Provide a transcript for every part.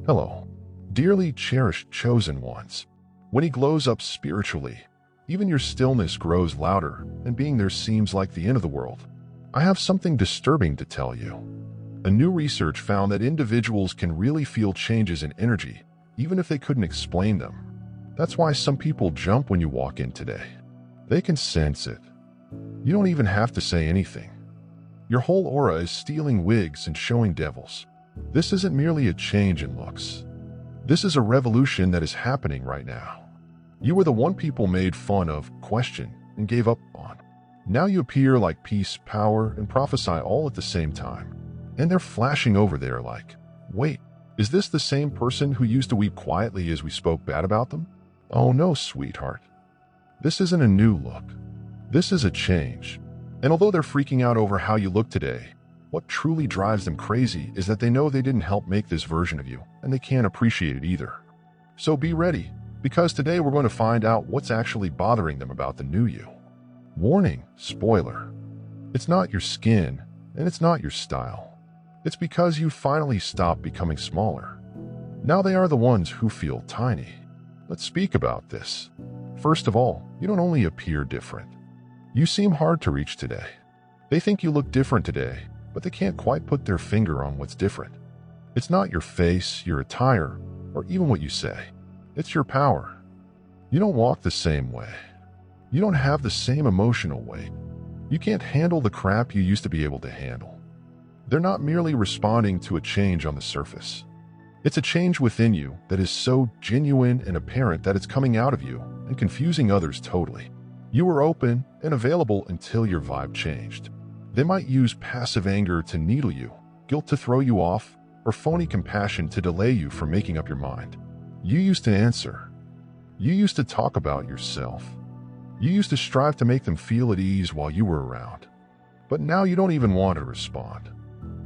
Hello, dearly cherished chosen ones. When he glows up spiritually, even your stillness grows louder, and being there seems like the end of the world. I have something disturbing to tell you. A new research found that individuals can really feel changes in energy, even if they couldn't explain them. That's why some people jump when you walk in today. They can sense it. You don't even have to say anything. Your whole aura is stealing wigs and showing devils. This isn't merely a change in looks. This is a revolution that is happening right now. You were the one people made fun of, questioned, and gave up on. Now you appear like peace, power, and prophesy all at the same time. And they're flashing over there like, wait, is this the same person who used to weep quietly as we spoke bad about them? Oh no, sweetheart. This isn't a new look. This is a change. And although they're freaking out over how you look today, what truly drives them crazy is that they know they didn't help make this version of you, and they can't appreciate it either. So be ready, because today we're going to find out what's actually bothering them about the new you. Warning, spoiler. It's not your skin, and it's not your style. It's because you finally stopped becoming smaller. Now they are the ones who feel tiny. Let's speak about this. First of all, you don't only appear different. You seem hard to reach today. They think you look different today, but they can't quite put their finger on what's different. It's not your face, your attire, or even what you say. It's your power. You don't walk the same way. You don't have the same emotional weight. You can't handle the crap you used to be able to handle. They're not merely responding to a change on the surface. It's a change within you that is so genuine and apparent that it's coming out of you and confusing others totally. You were open and available until your vibe changed. They might use passive anger to needle you, guilt to throw you off, or phony compassion to delay you from making up your mind. You used to answer. You used to talk about yourself. You used to strive to make them feel at ease while you were around. But now you don't even want to respond.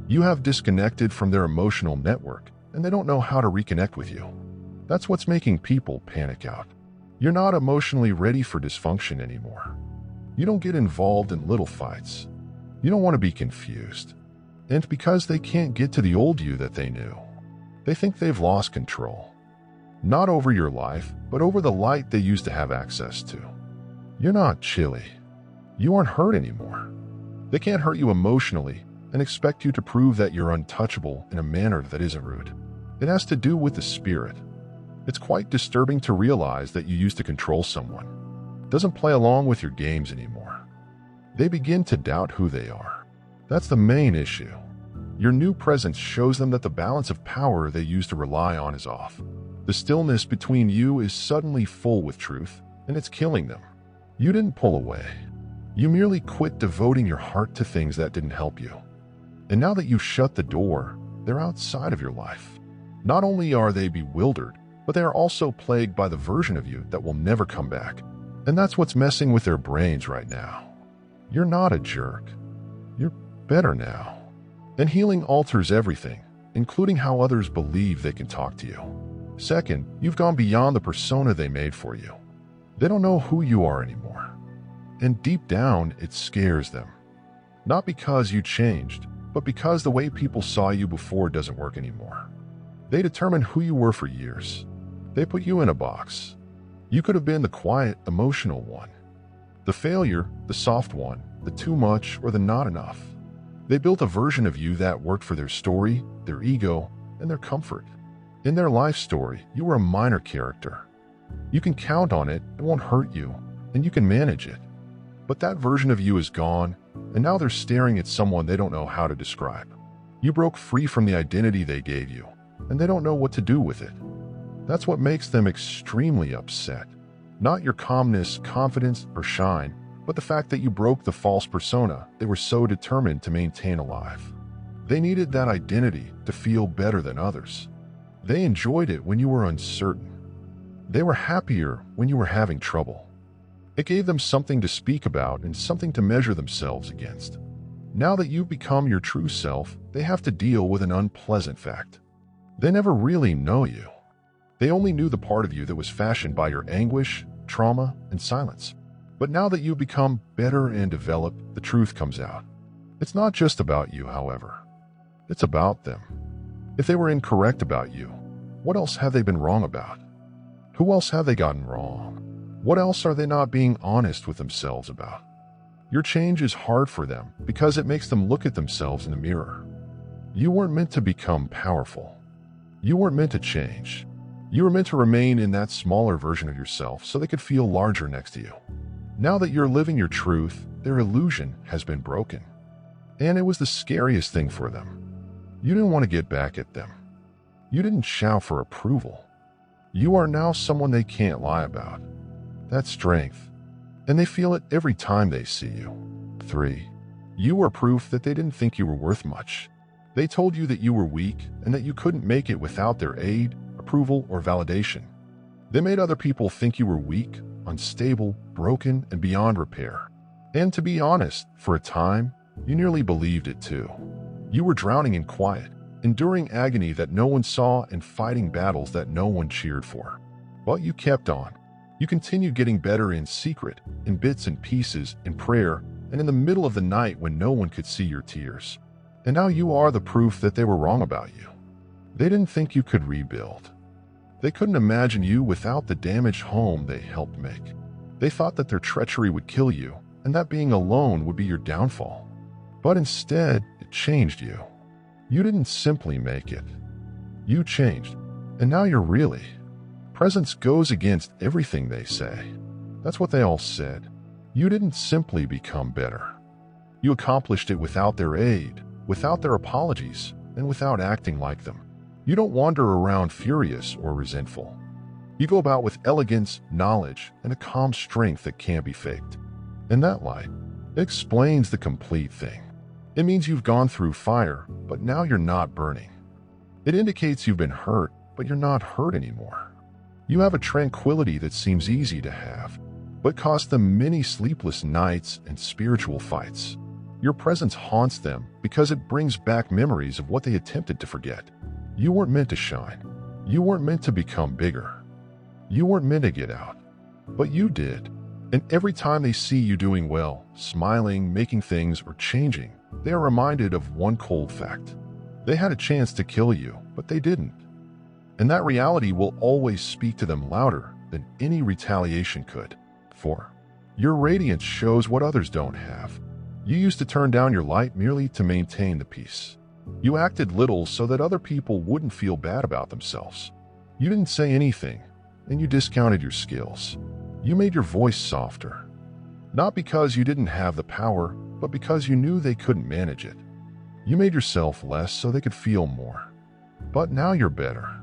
You have disconnected from their emotional network, and they don't know how to reconnect with you. That's what's making people panic out. You're not emotionally ready for dysfunction anymore. You don't get involved in little fights. You don't want to be confused. And because they can't get to the old you that they knew, they think they've lost control. Not over your life, but over the light they used to have access to. You're not chilly. You aren't hurt anymore. They can't hurt you emotionally and expect you to prove that you're untouchable in a manner that isn't rude. It has to do with the spirit. It's quite disturbing to realize that you used to control someone. Doesn't play along with your games anymore. They begin to doubt who they are. That's the main issue. Your new presence shows them that the balance of power they used to rely on is off. The stillness between you is suddenly full with truth, and it's killing them. You didn't pull away. You merely quit devoting your heart to things that didn't help you. And now that you've shut the door, they're outside of your life. Not only are they bewildered, but they are also plagued by the version of you that will never come back. And that's what's messing with their brains right now. You're not a jerk. You're better now. And healing alters everything, including how others believe they can talk to you. Second, you've gone beyond the persona they made for you. They don't know who you are anymore. And deep down, it scares them. Not because you changed, but because the way people saw you before doesn't work anymore. They determined who you were for years. They put you in a box. You could have been the quiet, emotional one. The failure, the soft one, the too much, or the not enough. They built a version of you that worked for their story, their ego, and their comfort. In their life story, you were a minor character. You can count on it, it won't hurt you, and you can manage it. But that version of you is gone, and now they're staring at someone they don't know how to describe. You broke free from the identity they gave you, and they don't know what to do with it. That's what makes them extremely upset. Not your calmness, confidence, or shine, but the fact that you broke the false persona they were so determined to maintain alive. They needed that identity to feel better than others. They enjoyed it when you were uncertain. They were happier when you were having trouble. It gave them something to speak about and something to measure themselves against. Now that you've become your true self, they have to deal with an unpleasant fact. They never really know you. They only knew the part of you that was fashioned by your anguish, trauma, and silence. But now that you've become better and developed, the truth comes out. It's not just about you, however. It's about them. If they were incorrect about you, What else have they been wrong about? Who else have they gotten wrong? What else are they not being honest with themselves about? Your change is hard for them because it makes them look at themselves in the mirror. You weren't meant to become powerful. You weren't meant to change. You were meant to remain in that smaller version of yourself so they could feel larger next to you. Now that you're living your truth, their illusion has been broken. And it was the scariest thing for them. You didn't want to get back at them. You didn't shout for approval. You are now someone they can't lie about. That's strength. And they feel it every time they see you. 3. You are proof that they didn't think you were worth much. They told you that you were weak and that you couldn't make it without their aid, approval, or validation. They made other people think you were weak, unstable, broken, and beyond repair. And to be honest, for a time, you nearly believed it too. You were drowning in quiet, enduring agony that no one saw and fighting battles that no one cheered for. But you kept on. You continued getting better in secret, in bits and pieces, in prayer, and in the middle of the night when no one could see your tears. And now you are the proof that they were wrong about you. They didn't think you could rebuild. They couldn't imagine you without the damaged home they helped make. They thought that their treachery would kill you, and that being alone would be your downfall. But instead, it changed you. You didn't simply make it. You changed, and now you're really. Presence goes against everything they say. That's what they all said. You didn't simply become better. You accomplished it without their aid, without their apologies, and without acting like them. You don't wander around furious or resentful. You go about with elegance, knowledge, and a calm strength that can't be faked. In that light, it explains the complete thing. It means you've gone through fire, but now you're not burning. It indicates you've been hurt, but you're not hurt anymore. You have a tranquility that seems easy to have, but cost them many sleepless nights and spiritual fights. Your presence haunts them because it brings back memories of what they attempted to forget. You weren't meant to shine. You weren't meant to become bigger. You weren't meant to get out. But you did. And every time they see you doing well, smiling, making things, or changing, they are reminded of one cold fact. They had a chance to kill you, but they didn't. And that reality will always speak to them louder than any retaliation could. 4. Your radiance shows what others don't have. You used to turn down your light merely to maintain the peace. You acted little so that other people wouldn't feel bad about themselves. You didn't say anything, and you discounted your skills. You made your voice softer. Not because you didn't have the power, but because you knew they couldn't manage it. You made yourself less so they could feel more. But now you're better.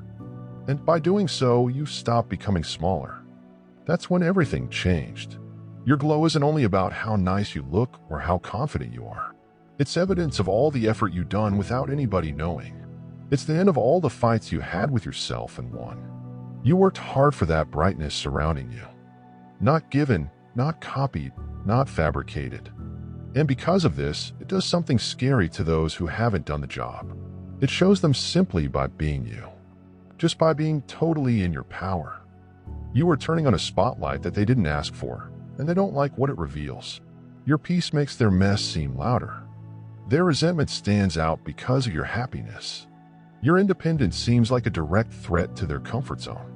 And by doing so, you stopped becoming smaller. That's when everything changed. Your glow isn't only about how nice you look or how confident you are. It's evidence of all the effort you've done without anybody knowing. It's the end of all the fights you had with yourself and won. You worked hard for that brightness surrounding you. Not given, not copied, not fabricated. And because of this, it does something scary to those who haven't done the job. It shows them simply by being you. Just by being totally in your power. You are turning on a spotlight that they didn't ask for, and they don't like what it reveals. Your peace makes their mess seem louder. Their resentment stands out because of your happiness. Your independence seems like a direct threat to their comfort zone.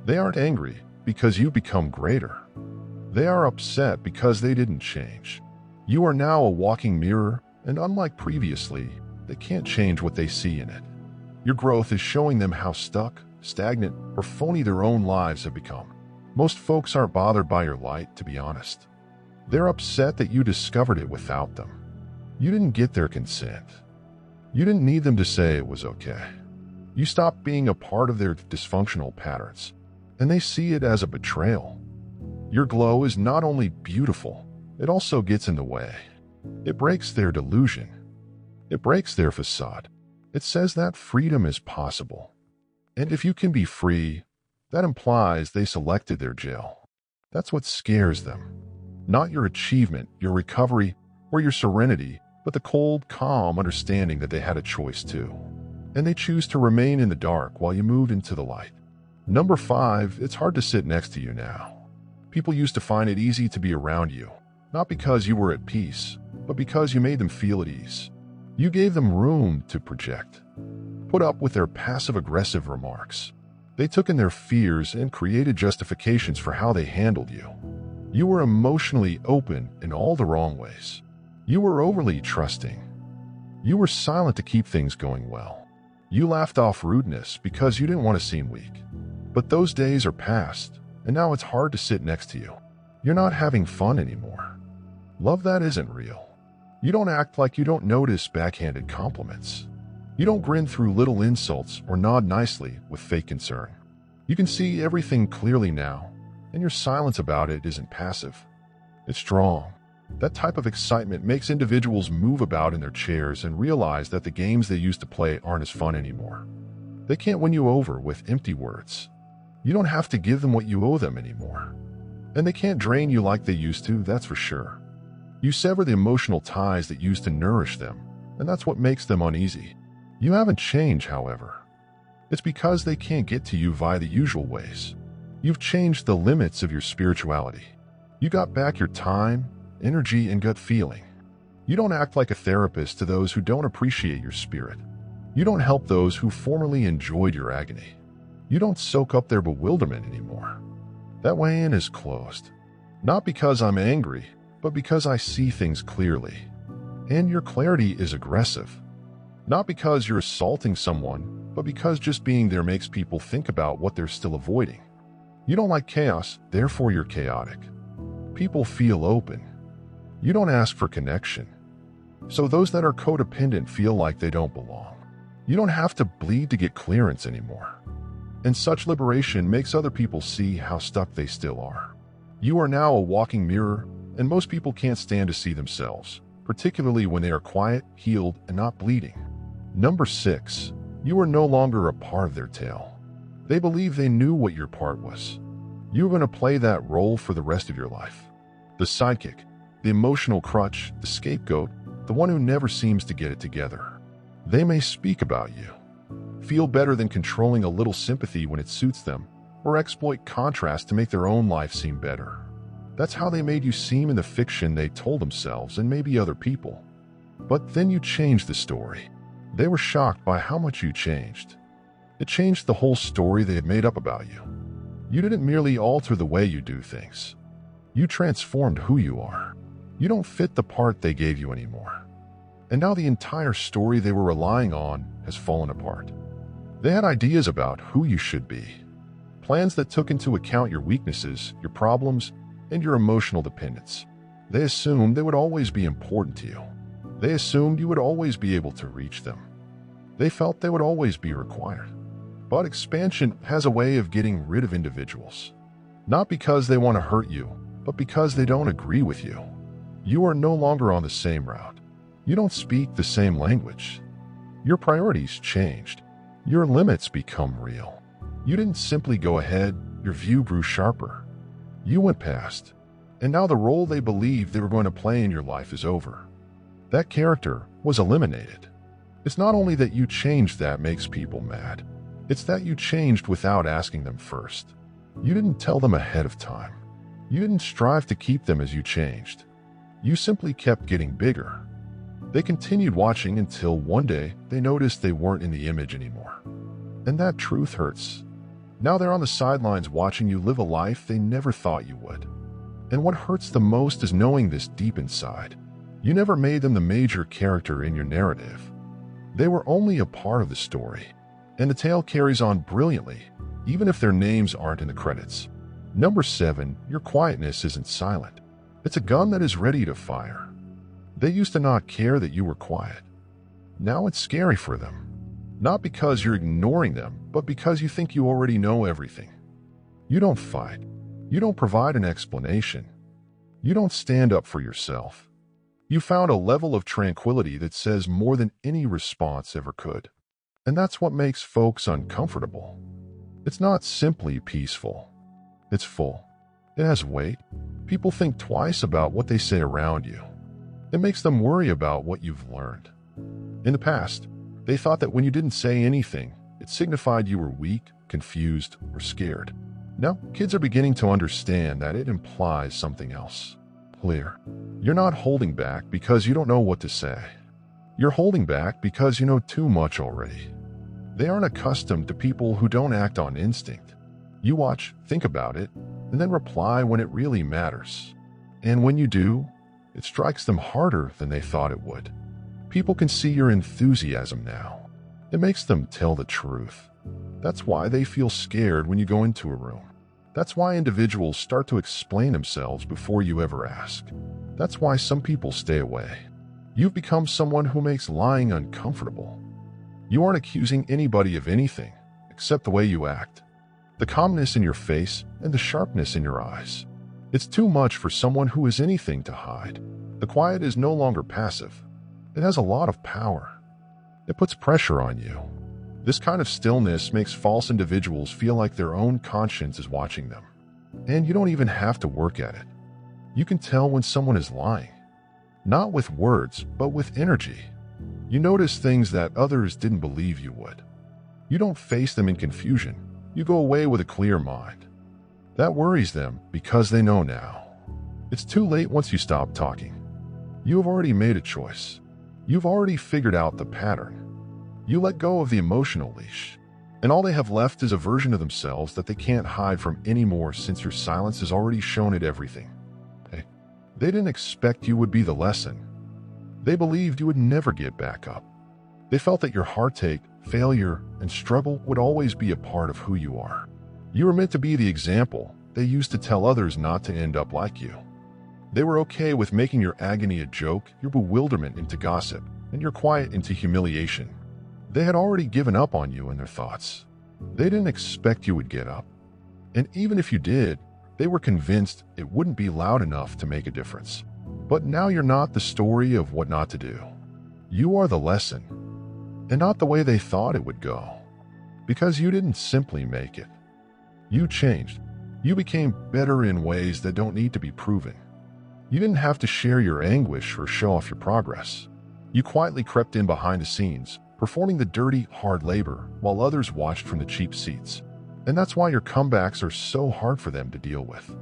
They aren't angry because you've become greater. They are upset because they didn't change. You are now a walking mirror, and unlike previously, they can't change what they see in it. Your growth is showing them how stuck, stagnant, or phony their own lives have become. Most folks aren't bothered by your light, to be honest. They're upset that you discovered it without them. You didn't get their consent. You didn't need them to say it was okay. You stopped being a part of their dysfunctional patterns, and they see it as a betrayal. Your glow is not only beautiful, it also gets in the way. It breaks their delusion. It breaks their facade. It says that freedom is possible. And if you can be free, that implies they selected their jail. That's what scares them. Not your achievement, your recovery, or your serenity, but the cold, calm understanding that they had a choice too. And they choose to remain in the dark while you move into the light. Number 5, it's hard to sit next to you now. People used to find it easy to be around you, not because you were at peace, but because you made them feel at ease. You gave them room to project. Put up with their passive-aggressive remarks. They took in their fears and created justifications for how they handled you. You were emotionally open in all the wrong ways. You were overly trusting. You were silent to keep things going well. You laughed off rudeness because you didn't want to seem weak. But those days are past, and now it's hard to sit next to you. You're not having fun anymore. Love that isn't real. You don't act like you don't notice backhanded compliments. You don't grin through little insults or nod nicely with fake concern. You can see everything clearly now, and your silence about it isn't passive. It's strong. That type of excitement makes individuals move about in their chairs and realize that the games they used to play aren't as fun anymore. They can't win you over with empty words. You don't have to give them what you owe them anymore. And they can't drain you like they used to, that's for sure. You sever the emotional ties that used to nourish them, and that's what makes them uneasy. You haven't changed, however. It's because they can't get to you via the usual ways. You've changed the limits of your spirituality. You got back your time, energy, and gut feeling. You don't act like a therapist to those who don't appreciate your spirit. You don't help those who formerly enjoyed your agony. You don't soak up their bewilderment anymore. That way in is closed. Not because I'm angry, but because I see things clearly. And your clarity is aggressive. Not because you're assaulting someone, but because just being there makes people think about what they're still avoiding. You don't like chaos, therefore you're chaotic. People feel open. You don't ask for connection. So those that are codependent feel like they don't belong. You don't have to bleed to get clearance anymore. And such liberation makes other people see how stuck they still are. You are now a walking mirror, and most people can't stand to see themselves, particularly when they are quiet, healed, and not bleeding. Number 6. You are no longer a part of their tale. They believe they knew what your part was. You're going to play that role for the rest of your life. The sidekick, the emotional crutch, the scapegoat, the one who never seems to get it together. They may speak about you, feel better than controlling a little sympathy when it suits them, or exploit contrast to make their own life seem better. That's how they made you seem in the fiction they told themselves and maybe other people. But then you changed the story. They were shocked by how much you changed. It changed the whole story they had made up about you. You didn't merely alter the way you do things. You transformed who you are. You don't fit the part they gave you anymore. And now the entire story they were relying on has fallen apart. They had ideas about who you should be. Plans that took into account your weaknesses, your problems, and your emotional dependence. They assumed they would always be important to you. They assumed you would always be able to reach them. They felt they would always be required. But expansion has a way of getting rid of individuals. Not because they want to hurt you, but because they don't agree with you. You are no longer on the same route. You don't speak the same language. Your priorities changed. Your limits become real. You didn't simply go ahead, your view grew sharper. You went past, and now the role they believed they were going to play in your life is over. That character was eliminated. It's not only that you changed that makes people mad. It's that you changed without asking them first. You didn't tell them ahead of time. You didn't strive to keep them as you changed. You simply kept getting bigger. They continued watching until one day they noticed they weren't in the image anymore. And that truth hurts. Now they're on the sidelines watching you live a life they never thought you would. And what hurts the most is knowing this deep inside. You never made them the major character in your narrative. They were only a part of the story. And the tale carries on brilliantly, even if their names aren't in the credits. Number 7, your quietness isn't silent. It's a gun that is ready to fire. They used to not care that you were quiet. Now it's scary for them. Not because you're ignoring them, but because you think you already know everything. You don't fight. You don't provide an explanation. You don't stand up for yourself. You found a level of tranquility that says more than any response ever could. And that's what makes folks uncomfortable. It's not simply peaceful. It's full. It has weight. People think twice about what they say around you. It makes them worry about what you've learned. In the past, they thought that when you didn't say anything, it signified you were weak, confused, or scared. Now, kids are beginning to understand that it implies something else. Clear. You're not holding back because you don't know what to say. You're holding back because you know too much already. They aren't accustomed to people who don't act on instinct. You watch, think about it, and then reply when it really matters. And when you do, it strikes them harder than they thought it would. People can see your enthusiasm now. It makes them tell the truth. That's why they feel scared when you go into a room. That's why individuals start to explain themselves before you ever ask. That's why some people stay away. You've become someone who makes lying uncomfortable. You aren't accusing anybody of anything except the way you act, the calmness in your face and the sharpness in your eyes. It's too much for someone who has anything to hide. The quiet is no longer passive. It has a lot of power. It puts pressure on you. This kind of stillness makes false individuals feel like their own conscience is watching them. And you don't even have to work at it. You can tell when someone is lying. Not with words, but with energy. You notice things that others didn't believe you would. You don't face them in confusion. You go away with a clear mind. That worries them because they know now. It's too late once you stop talking. You have already made a choice. You've already figured out the pattern. You let go of the emotional leash, and all they have left is a version of themselves that they can't hide from anymore since your silence has already shown it everything. Hey, they didn't expect you would be the lesson. They believed you would never get back up. They felt that your heartache, failure, and struggle would always be a part of who you are. You were meant to be the example they used to tell others not to end up like you. They were okay with making your agony a joke, your bewilderment into gossip, and your quiet into humiliation. They had already given up on you and their thoughts. They didn't expect you would get up. And even if you did, they were convinced it wouldn't be loud enough to make a difference. But now you're not the story of what not to do. You are the lesson, and not the way they thought it would go. Because you didn't simply make it. You changed. You became better in ways that don't need to be proven. You didn't have to share your anguish or show off your progress. You quietly crept in behind the scenes, performing the dirty, hard labor while others watched from the cheap seats. And that's why your comebacks are so hard for them to deal with.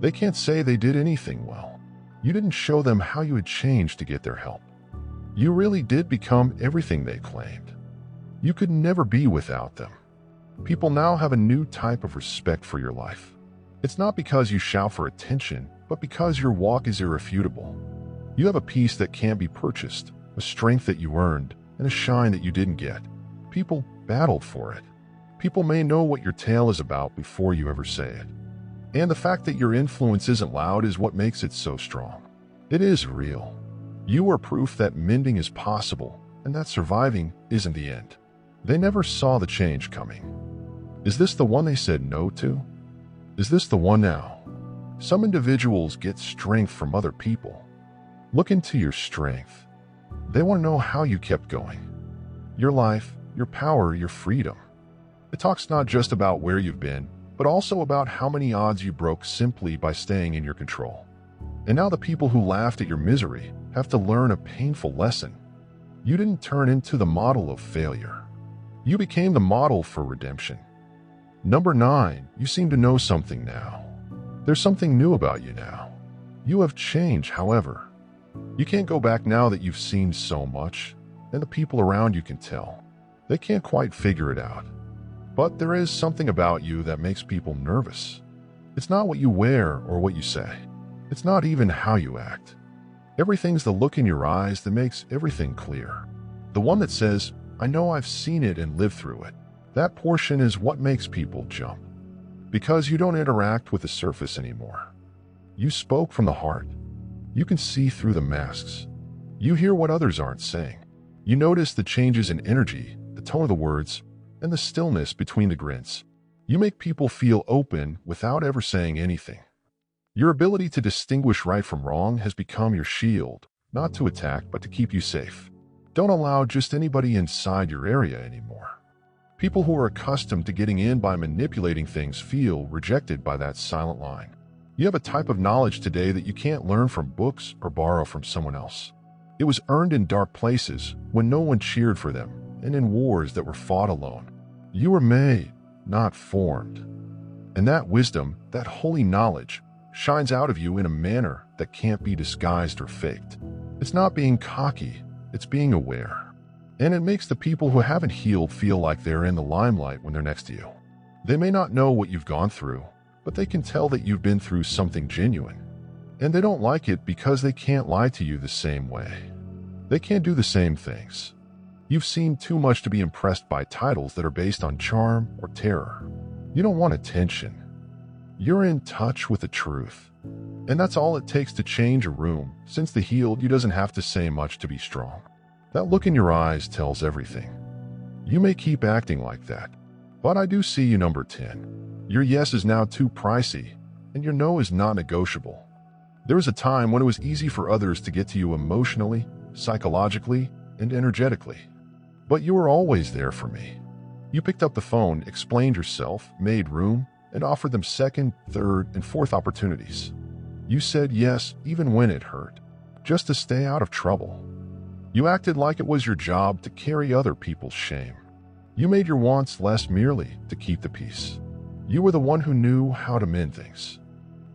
They can't say they did anything well. You didn't show them how you had changed to get their help. You really did become everything they claimed. You could never be without them. People now have a new type of respect for your life. It's not because you shout for attention, but because your walk is irrefutable. You have a peace that can't be purchased, a strength that you earned, and a shine that you didn't get. People battled for it. People may know what your tale is about before you ever say it. And the fact that your influence isn't loud is what makes it so strong. It is real. You are proof that mending is possible and that surviving isn't the end. They never saw the change coming. Is this the one they said no to? Is this the one now? Some individuals get strength from other people. Look into your strength. They want to know how you kept going. Your life, your power, your freedom. It talks not just about where you've been, but also about how many odds you broke simply by staying in your control. And now the people who laughed at your misery have to learn a painful lesson. You didn't turn into the model of failure. You became the model for redemption. Number 9, you seem to know something now. There's something new about you now. You have changed, however. You can't go back now that you've seen so much, and the people around you can tell. They can't quite figure it out. But there is something about you that makes people nervous. It's not what you wear or what you say. It's not even how you act. Everything's the look in your eyes that makes everything clear. The one that says, I know I've seen it and lived through it. That portion is what makes people jump. Because you don't interact with the surface anymore. You spoke from the heart. You can see through the masks. You hear what others aren't saying. You notice the changes in energy, the tone of the words, and the stillness between the grins. You make people feel open without ever saying anything. Your ability to distinguish right from wrong has become your shield, not to attack, but to keep you safe. Don't allow just anybody inside your area anymore. People who are accustomed to getting in by manipulating things feel rejected by that silent line. You have a type of knowledge today that you can't learn from books or borrow from someone else. It was earned in dark places when no one cheered for them and in wars that were fought alone. You were made, not formed. And that wisdom, that holy knowledge, shines out of you in a manner that can't be disguised or faked. It's not being cocky, it's being aware. And it makes the people who haven't healed feel like they're in the limelight when they're next to you. They may not know what you've gone through, but they can tell that you've been through something genuine. And they don't like it because they can't lie to you the same way. They can't do the same things. You've seen too much to be impressed by titles that are based on charm or terror. You don't want attention. You're in touch with the truth. And that's all it takes to change a room. Since the healed, you doesn't have to say much to be strong. That look in your eyes tells everything. You may keep acting like that, but I do see you number 10. Your yes is now too pricey, and your no is not negotiable. There was a time when it was easy for others to get to you emotionally, psychologically, and energetically. But you were always there for me. You picked up the phone, explained yourself, made room, and offered them second, third, and fourth opportunities. You said yes even when it hurt, just to stay out of trouble. You acted like it was your job to carry other people's shame. You made your wants less merely to keep the peace. You were the one who knew how to mend things.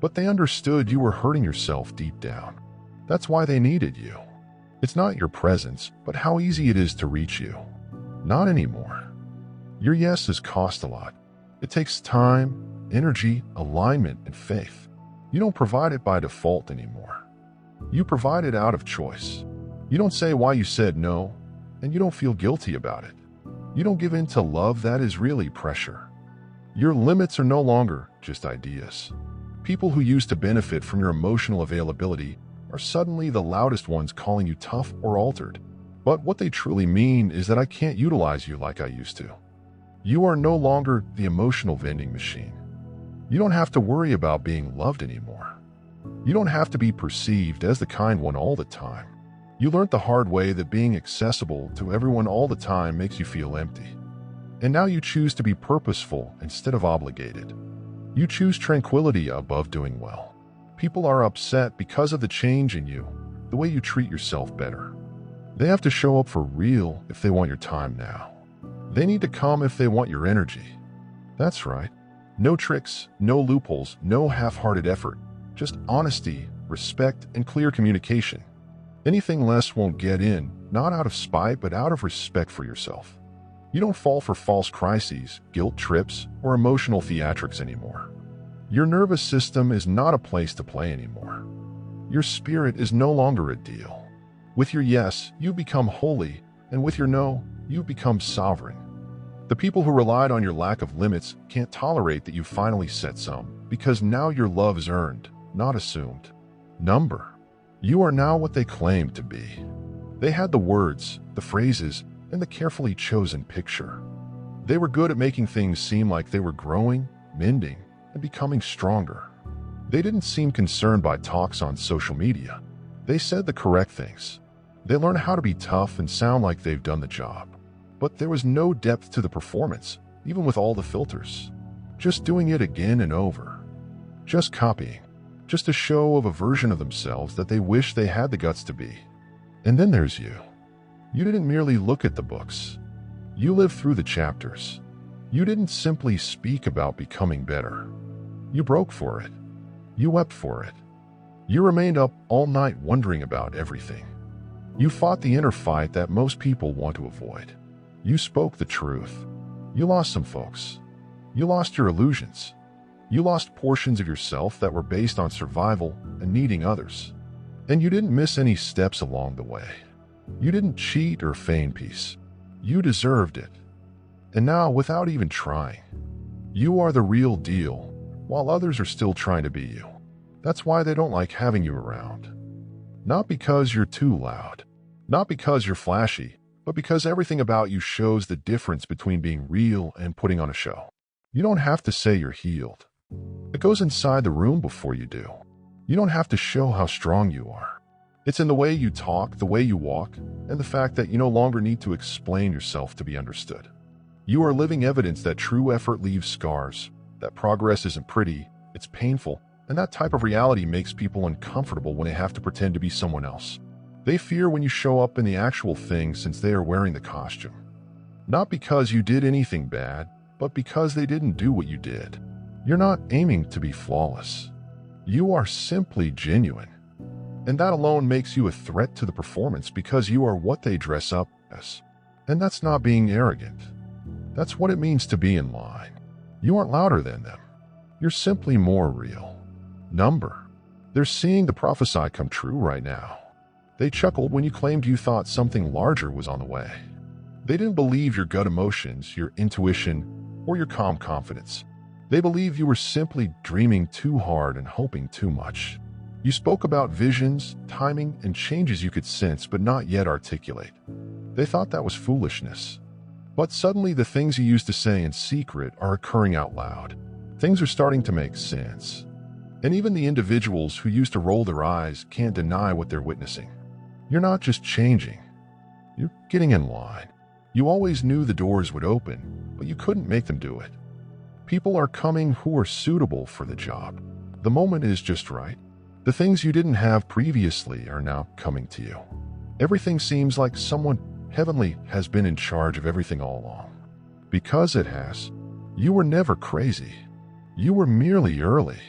But they understood you were hurting yourself deep down. That's why they needed you. It's not your presence, but how easy it is to reach you. Not anymore. Your yes has cost a lot. It takes time, energy, alignment, and faith. You don't provide it by default anymore. You provide it out of choice. You don't say why you said no, and you don't feel guilty about it. You don't give in to love that is really pressure. Your limits are no longer just ideas. People who used to benefit from your emotional availability are suddenly the loudest ones calling you tough or altered. But what they truly mean is that I can't utilize you like I used to. You are no longer the emotional vending machine. You don't have to worry about being loved anymore. You don't have to be perceived as the kind one all the time. You learned the hard way that being accessible to everyone all the time makes you feel empty. And now you choose to be purposeful instead of obligated. You choose tranquility above doing well. People are upset because of the change in you, the way you treat yourself better. They have to show up for real if they want your time now. They need to come if they want your energy. That's right. No tricks, no loopholes, no half-hearted effort. Just honesty, respect, and clear communication. Anything less won't get in, not out of spite, but out of respect for yourself. You don't fall for false crises, guilt trips, or emotional theatrics anymore. Your nervous system is not a place to play anymore. Your spirit is no longer a deal. With your yes, you become holy, and with your no, you become sovereign. The people who relied on your lack of limits can't tolerate that you finally set some, because now your love is earned, not assumed. Number. You are now what they claimed to be. They had the words, the phrases, and the carefully chosen picture. They were good at making things seem like they were growing, mending, and becoming stronger. They didn't seem concerned by talks on social media. They said the correct things. They learned how to be tough and sound like they've done the job. But there was no depth to the performance, even with all the filters. Just doing it again and over. Just copying. Just a show of a version of themselves that they wish they had the guts to be. And then there's you. You didn't merely look at the books. You lived through the chapters. You didn't simply speak about becoming better. You broke for it. You wept for it. You remained up all night wondering about everything. You fought the inner fight that most people want to avoid. You spoke the truth. You lost some folks. You lost your illusions. You lost portions of yourself that were based on survival and needing others. And you didn't miss any steps along the way. You didn't cheat or feign peace. You deserved it. And now, without even trying, you are the real deal, while others are still trying to be you. That's why they don't like having you around. Not because you're too loud, not because you're flashy, but because everything about you shows the difference between being real and putting on a show. You don't have to say you're healed. It goes inside the room before you do. You don't have to show how strong you are. It's in the way you talk, the way you walk, and the fact that you no longer need to explain yourself to be understood. You are living evidence that true effort leaves scars, that progress isn't pretty, it's painful, and that type of reality makes people uncomfortable when they have to pretend to be someone else. They fear when you show up in the actual thing since they are wearing the costume. Not because you did anything bad, but because they didn't do what you did. You're not aiming to be flawless. You are simply genuine. And that alone makes you a threat to the performance because you are what they dress up as. And that's not being arrogant. That's what it means to be in line. You aren't louder than them. You're simply more real. Number. They're seeing the prophesy come true right now. They chuckled when you claimed you thought something larger was on the way. They didn't believe your gut emotions, your intuition, or your calm confidence. They believed you were simply dreaming too hard and hoping too much. You spoke about visions, timing, and changes you could sense but not yet articulate. They thought that was foolishness. But suddenly the things you used to say in secret are occurring out loud. Things are starting to make sense. And even the individuals who used to roll their eyes can't deny what they're witnessing. You're not just changing. You're getting in line. You always knew the doors would open, but you couldn't make them do it. People are coming who are suitable for the job. The moment is just right. The things you didn't have previously are now coming to you. Everything seems like someone heavenly has been in charge of everything all along. Because it has. You were never crazy. You were merely early.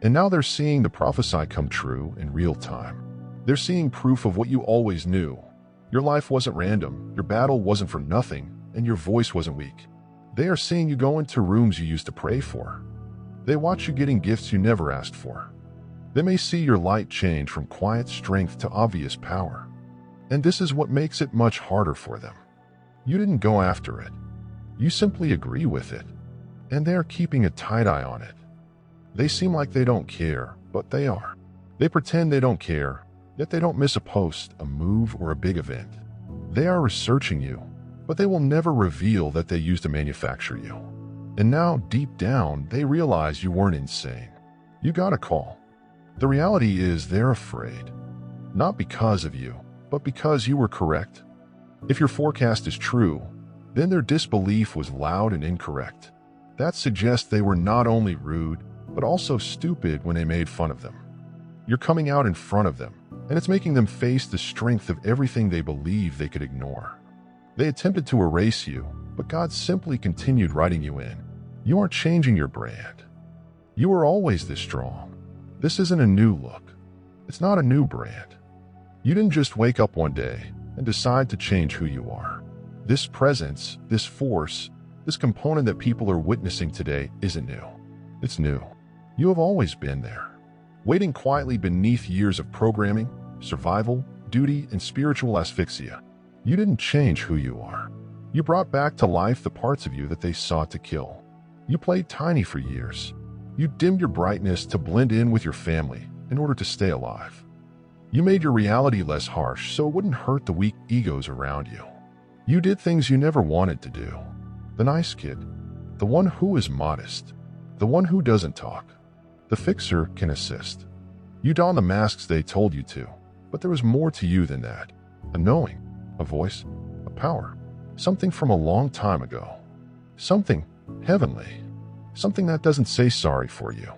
And now they're seeing the prophesy come true in real time. They're seeing proof of what you always knew. Your life wasn't random, your battle wasn't for nothing, and your voice wasn't weak. They are seeing you go into rooms you used to pray for. They watch you getting gifts you never asked for. They may see your light change from quiet strength to obvious power. And this is what makes it much harder for them. You didn't go after it. You simply agree with it. And they are keeping a tight eye on it. They seem like they don't care, but they are. They pretend they don't care, yet they don't miss a post, a move, or a big event. They are researching you, but they will never reveal that they used to manufacture you. And now, deep down, they realize you weren't insane. You got a call. The reality is they're afraid. Not because of you, but because you were correct. If your forecast is true, then their disbelief was loud and incorrect. That suggests they were not only rude, but also stupid when they made fun of them. You're coming out in front of them, and it's making them face the strength of everything they believe they could ignore. They attempted to erase you, but God simply continued writing you in. You aren't changing your brand. You were always this strong. This isn't a new look. It's not a new brand. You didn't just wake up one day and decide to change who you are. This presence, this force, this component that people are witnessing today isn't new. It's new. You have always been there, waiting quietly beneath years of programming, survival, duty, and spiritual asphyxia. You didn't change who you are. You brought back to life the parts of you that they sought to kill. You played tiny for years. You dimmed your brightness to blend in with your family in order to stay alive. You made your reality less harsh so it wouldn't hurt the weak egos around you. You did things you never wanted to do. The nice kid, the one who is modest, the one who doesn't talk. The fixer can assist. You donned the masks they told you to, but there was more to you than that. A knowing, a voice, a power. Something from a long time ago. Something heavenly. Something that doesn't say sorry for you.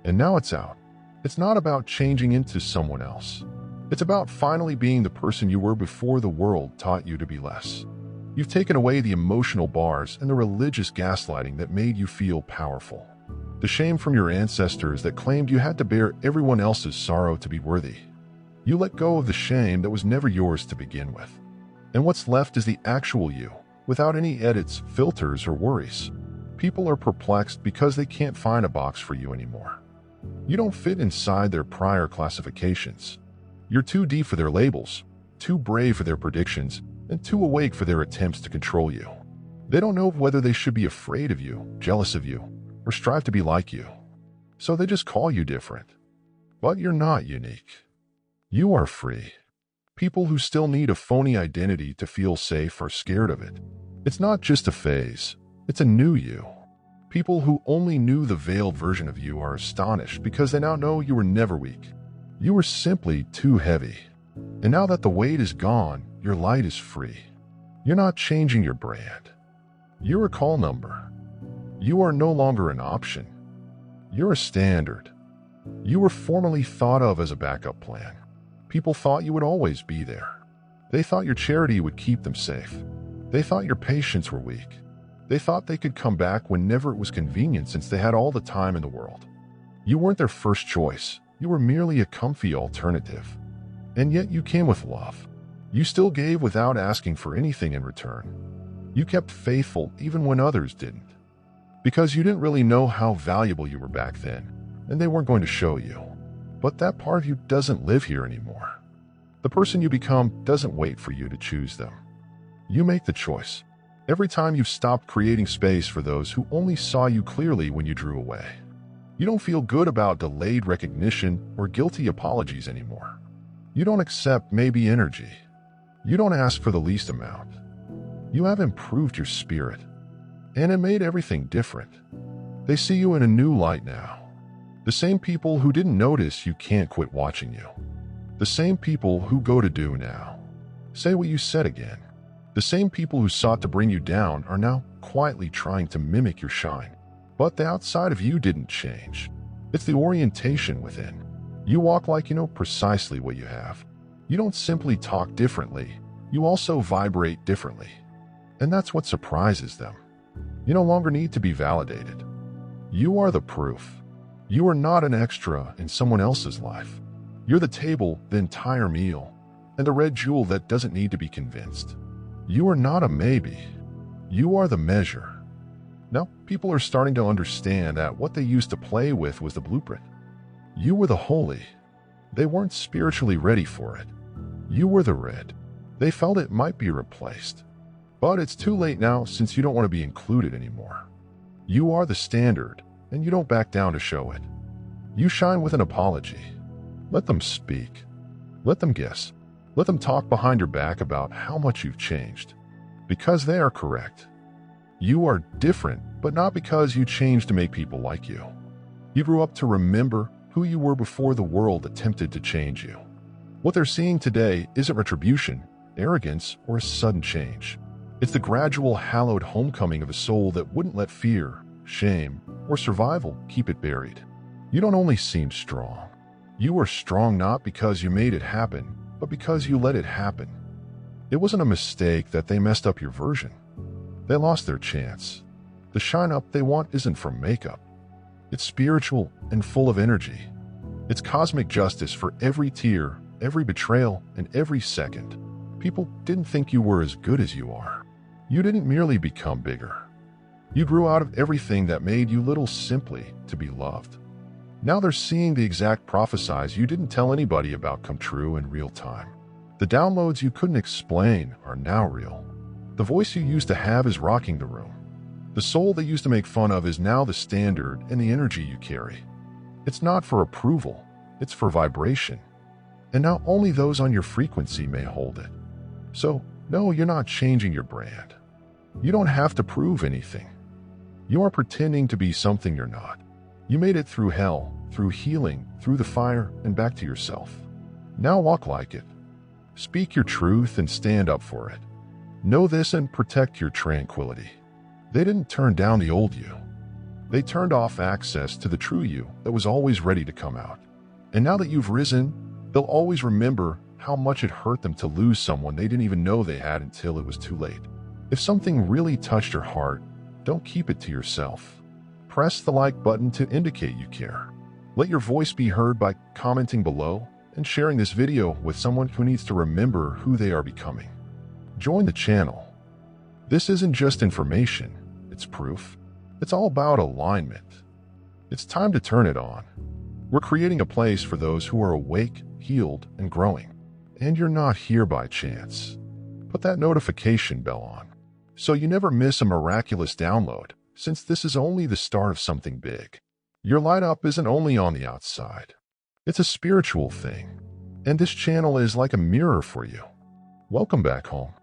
And now it's out. It's not about changing into someone else. It's about finally being the person you were before the world taught you to be less. You've taken away the emotional bars and the religious gaslighting that made you feel powerful. The shame from your ancestors that claimed you had to bear everyone else's sorrow to be worthy. You let go of the shame that was never yours to begin with. And what's left is the actual you, without any edits, filters, or worries. People are perplexed because they can't find a box for you anymore. You don't fit inside their prior classifications. You're too deep for their labels, too brave for their predictions, and too awake for their attempts to control you. They don't know whether they should be afraid of you, jealous of you, or strive to be like you. So they just call you different. But you're not unique. You are free. People who still need a phony identity to feel safe are scared of it. It's not just a phase. It's a new you. People who only knew the veiled version of you are astonished because they now know you were never weak. You were simply too heavy. And now that the weight is gone, your light is free. You're not changing your brand. You're a call number. You are no longer an option. You're a standard. You were formerly thought of as a backup plan. People thought you would always be there. They thought your charity would keep them safe. They thought your patience were weak. They thought they could come back whenever it was convenient since they had all the time in the world. You weren't their first choice. You were merely a comfy alternative. And yet you came with love. You still gave without asking for anything in return. You kept faithful even when others didn't. Because you didn't really know how valuable you were back then, and they weren't going to show you. But that part of you doesn't live here anymore. The person you become doesn't wait for you to choose them. You make the choice. Every time you've stopped creating space for those who only saw you clearly when you drew away. You don't feel good about delayed recognition or guilty apologies anymore. You don't accept maybe energy. You don't ask for the least amount. You have improved your spirit, and it made everything different. They see you in a new light now. The same people who didn't notice you can't quit watching you. The same people who go to do now. Say what you said again. The same people who sought to bring you down are now quietly trying to mimic your shine. But the outside of you didn't change. It's the orientation within. You walk like you know precisely what you have. You don't simply talk differently. You also vibrate differently. And that's what surprises them. You no longer need to be validated. You are the proof. You are not an extra in someone else's life. You're the table, the entire meal, and the red jewel that doesn't need to be convinced. You are not a maybe. You are the measure. Now, people are starting to understand that what they used to play with was the blueprint. You were the holy. They weren't spiritually ready for it. You were the red. They felt it might be replaced. But it's too late now since you don't want to be included anymore. You are the standard, and you don't back down to show it. You shine with an apology. Let them speak. Let them guess. Let them talk behind your back about how much you've changed. Because they are correct. You are different, but not because you changed to make people like you. You grew up to remember who you were before the world attempted to change you. What they're seeing today isn't retribution, arrogance, or a sudden change. It's the gradual, hallowed homecoming of a soul that wouldn't let fear, shame, or survival keep it buried. You don't only seem strong. You are strong not because you made it happen, but because you let it happen. It wasn't a mistake that they messed up your version. They lost their chance. The shine up they want isn't from makeup. It's spiritual and full of energy. It's cosmic justice for every tear, every betrayal, and every second. People didn't think you were as good as you are. You didn't merely become bigger. You grew out of everything that made you little simply to be loved. Now they're seeing the exact prophesies you didn't tell anybody about come true in real time. The downloads you couldn't explain are now real. The voice you used to have is rocking the room. The soul they used to make fun of is now the standard and the energy you carry. It's not for approval, it's for vibration. And now only those on your frequency may hold it. So, no, you're not changing your brand. You don't have to prove anything. You are pretending to be something you're not. You made it through hell, through healing, through the fire, and back to yourself. Now walk like it. Speak your truth and stand up for it. Know this and protect your tranquility. They didn't turn down the old you. They turned off access to the true you that was always ready to come out. And now that you've risen, they'll always remember how much it hurt them to lose someone they didn't even know they had until it was too late. If something really touched your heart, don't keep it to yourself. Press the like button to indicate you care. Let your voice be heard by commenting below and sharing this video with someone who needs to remember who they are becoming. Join the channel. This isn't just information, it's proof. It's all about alignment. It's time to turn it on. We're creating a place for those who are awake, healed, and growing. And you're not here by chance. Put that notification bell on, so you never miss a miraculous download, since this is only the start of something big. Your light up isn't only on the outside. It's a spiritual thing. And this channel is like a mirror for you. Welcome back home.